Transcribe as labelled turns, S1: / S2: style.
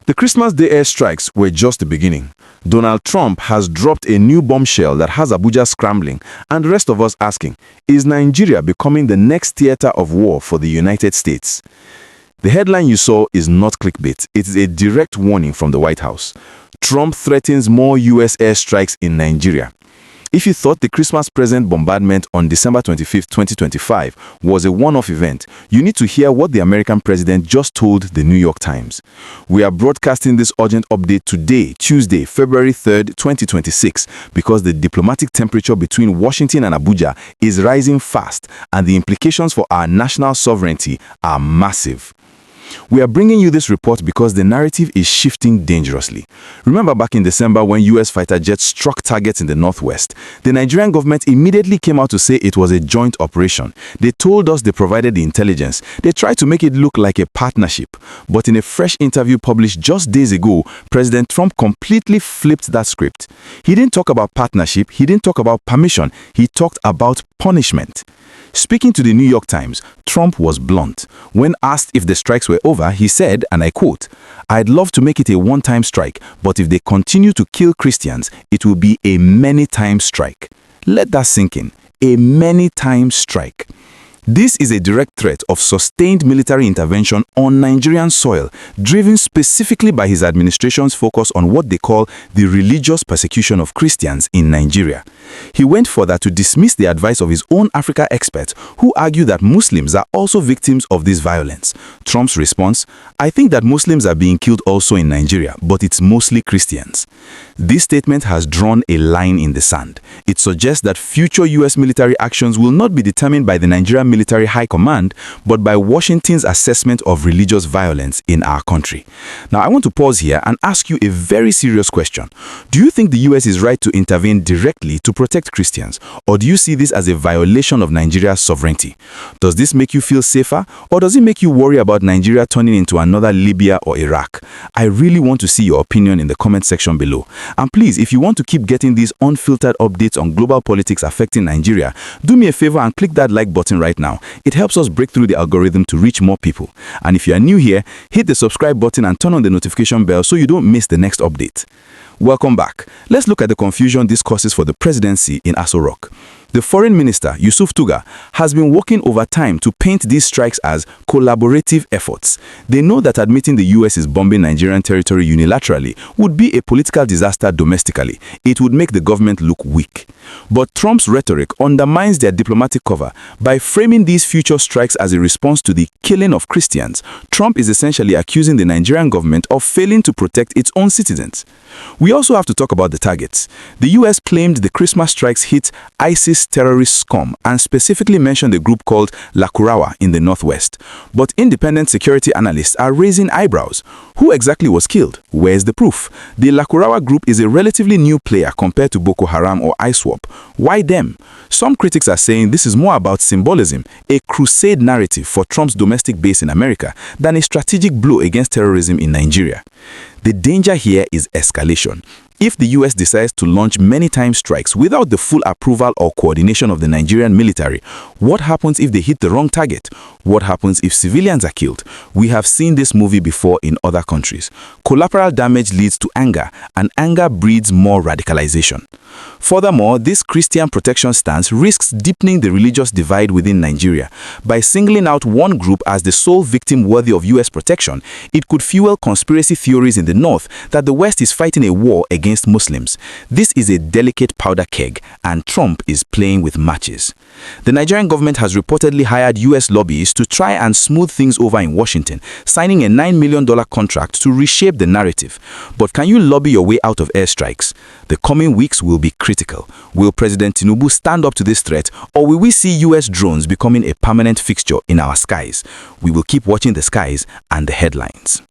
S1: The Christmas Day airstrikes were just the beginning. Donald Trump has dropped a new bombshell that has Abuja scrambling and the rest of us asking, is Nigeria becoming the next theater of war for the United States? The headline you saw is not clickbait. It is a direct warning from the White House. Trump threatens more U.S. airstrikes in Nigeria. If you thought the Christmas present bombardment on December 25, 2025 was a one-off event, you need to hear what the American president just told the New York Times. We are broadcasting this urgent update today, Tuesday, February 3rd, 2026, because the diplomatic temperature between Washington and Abuja is rising fast, and the implications for our national sovereignty are massive. We are bringing you this report because the narrative is shifting dangerously. Remember back in December when U.S. fighter jets struck targets in the northwest? The Nigerian government immediately came out to say it was a joint operation. They told us they provided the intelligence. They tried to make it look like a partnership. But in a fresh interview published just days ago, President Trump completely flipped that script. He didn't talk about partnership. He didn't talk about permission. He talked about punishment. Speaking to the New York Times, Trump was blunt. When asked if the strikes were over, he said, and I quote, "I'd love to make it a one-time strike, but if they continue to kill Christians, it will be a many-time strike." Let that sink in. A many-time strike. This is a direct threat of sustained military intervention on Nigerian soil, driven specifically by his administration's focus on what they call the religious persecution of Christians in Nigeria. He went further to dismiss the advice of his own Africa experts who argue that Muslims are also victims of this violence. Trump's response, "I think that Muslims are being killed also in Nigeria, but it's mostly Christians." This statement has drawn a line in the sand. It suggests that future U.S. military actions will not be determined by the Nigerian military high command, but by Washington's assessment of religious violence in our country. Now, I want to pause here and ask you a very serious question. Do you think the U.S. is right to intervene directly to protect Christians, or do you see this as a violation of Nigeria's sovereignty? Does this make you feel safer, or does it make you worry about Nigeria turning into another Libya or Iraq? I really want to see your opinion in the comment section below. And please, if you want to keep getting these unfiltered updates on global politics affecting Nigeria, do me a favor and click that like button right now. It helps us break through the algorithm to reach more people. And if you are new here, hit the subscribe button and turn on the notification bell so you don't miss the next update. Welcome back. Let's look at the confusion this causes for the presidency in Aso Rock. The foreign minister, Yusuf Tuggar, has been working overtime to paint these strikes as collaborative efforts. They know that admitting the U.S. is bombing Nigerian territory unilaterally would be a political disaster domestically. It would make the government look weak. But Trump's rhetoric undermines their diplomatic cover. By framing these future strikes as a response to the killing of Christians, Trump is essentially accusing the Nigerian government of failing to protect its own citizens. We also have to talk about the targets. The U.S. claimed the Christmas strikes hit ISIS terrorist scum and specifically mentioned a group called lakurawa in the northwest. But independent security analysts are raising eyebrows. Who exactly was killed? Where's the proof? The lakurawa group is a relatively new player compared to Boko Haram or ISWAP. Why them? Some critics are saying this is more about symbolism, a crusade narrative for Trump's domestic base in America, than a strategic blow against terrorism in Nigeria. The danger here is escalation. If the U.S. decides to launch many-time strikes without the full approval or coordination of the Nigerian military, what happens if they hit the wrong target? What happens if civilians are killed? We have seen this movie before in other countries. Collateral damage leads to anger, and anger breeds more radicalization. Furthermore, this Christian protection stance risks deepening the religious divide within Nigeria. By singling out one group as the sole victim worthy of U.S. protection, it could fuel conspiracy theories in the north that the West is fighting a war against Muslims. This is a delicate powder keg, and Trump is playing with matches. The Nigerian government has reportedly hired U.S. lobbyists to try and smooth things over in Washington, signing a $9 million contract to reshape the narrative. But can you lobby your way out of airstrikes? The coming weeks will be critical. Will President Tinubu stand up to this threat, or will we see U.S. drones becoming a permanent fixture in our skies? We will keep watching the skies and the headlines.